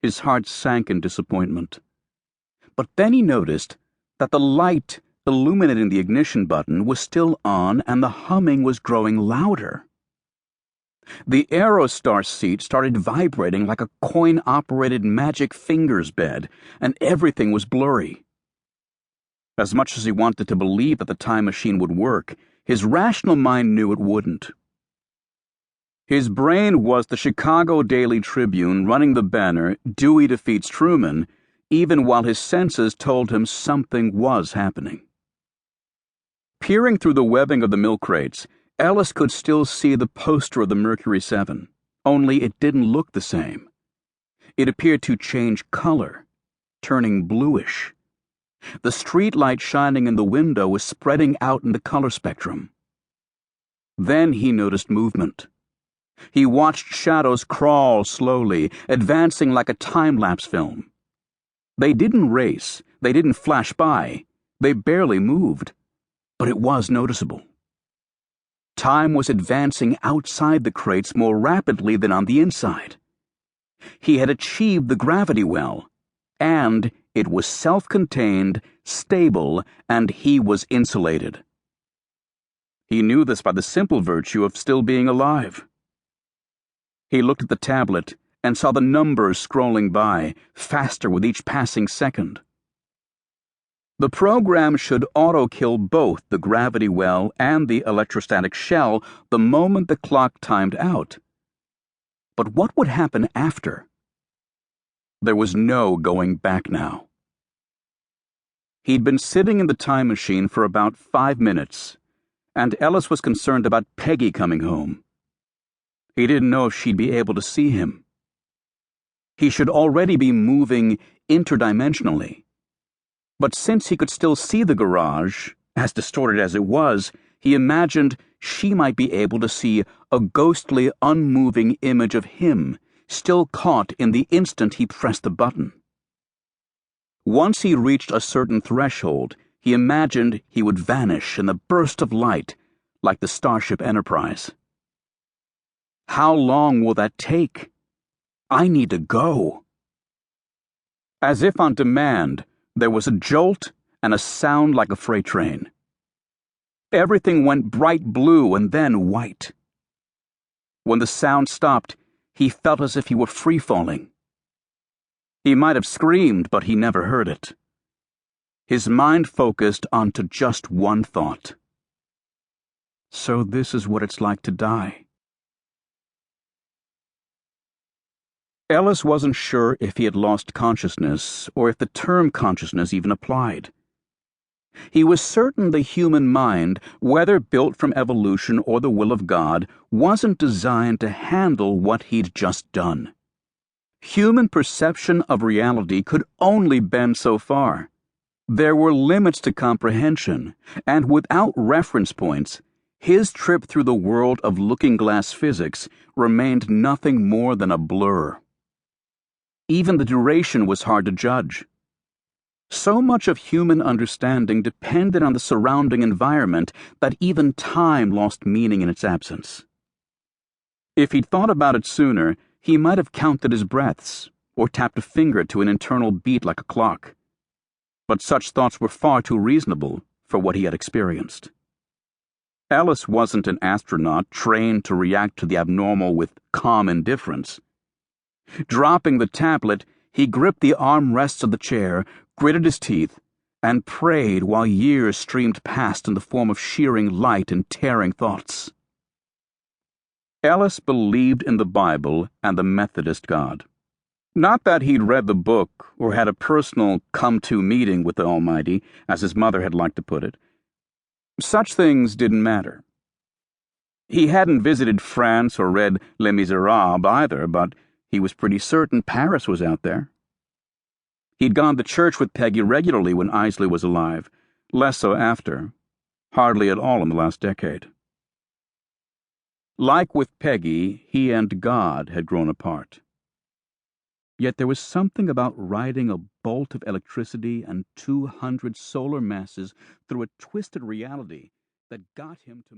His heart sank in disappointment. But then he noticed that the light illuminating the ignition button was still on and the humming was growing louder. The Aerostar seat started vibrating like a coin-operated magic fingers bed, and everything was blurry. As much as he wanted to believe that the time machine would work, his rational mind knew it wouldn't. His brain was the Chicago Daily Tribune running the banner, "Dewey defeats Truman," even while his senses told him something was happening. Peering through the webbing of the milk crates, Ellis could still see the poster of the Mercury 7, only it didn't look the same. It appeared to change color, turning bluish. The street light shining in the window was spreading out in the color spectrum. Then he noticed movement. He watched shadows crawl slowly, advancing like a time-lapse film. They didn't race, they didn't flash by, they barely moved, but it was noticeable. Time was advancing outside the crates more rapidly than on the inside. He had achieved the gravity well, and it was self-contained, stable, and he was insulated. He knew this by the simple virtue of still being alive. He looked at the tablet and saw the numbers scrolling by, faster with each passing second. The program should auto-kill both the gravity well and the electrostatic shell the moment the clock timed out. But what would happen after? There was no going back now. He'd been sitting in the time machine for about 5 minutes, and Ellis was concerned about Peggy coming home. He didn't know if she'd be able to see him. He should already be moving interdimensionally. But since he could still see the garage, as distorted as it was, he imagined she might be able to see a ghostly, unmoving image of him, still caught in the instant he pressed the button. Once he reached a certain threshold, he imagined he would vanish in the burst of light, like the Starship Enterprise. How long will that take? I need to go. As if on demand, there was a jolt and a sound like a freight train. Everything went bright blue and then white. When the sound stopped, he felt as if he were free-falling. He might have screamed, but he never heard it. His mind focused onto just one thought. So this is what it's like to die. Ellis wasn't sure if he had lost consciousness or if the term consciousness even applied. He was certain the human mind, whether built from evolution or the will of God, wasn't designed to handle what he'd just done. Human perception of reality could only bend so far. There were limits to comprehension, and without reference points, his trip through the world of looking-glass physics remained nothing more than a blur. Even the duration was hard to judge. So much of human understanding depended on the surrounding environment that even time lost meaning in its absence. If he'd thought about it sooner, he might have counted his breaths, or tapped a finger to an internal beat like a clock. But such thoughts were far too reasonable for what he had experienced. Ellis wasn't an astronaut trained to react to the abnormal with calm indifference. Dropping the tablet, he gripped the armrests of the chair, gritted his teeth, and prayed while years streamed past in the form of shearing light and tearing thoughts. Ellis believed in the Bible and the Methodist God. Not that he'd read the book or had a personal come-to meeting with the Almighty, as his mother had liked to put it. Such things didn't matter. He hadn't visited France or read Les Miserables either, but he was pretty certain Paris was out there. He'd gone to church with Peggy regularly when Isley was alive, less so after, hardly at all in the last decade. Like with Peggy, he and God had grown apart. Yet there was something about riding a bolt of electricity and 200 solar masses through a twisted reality that got him to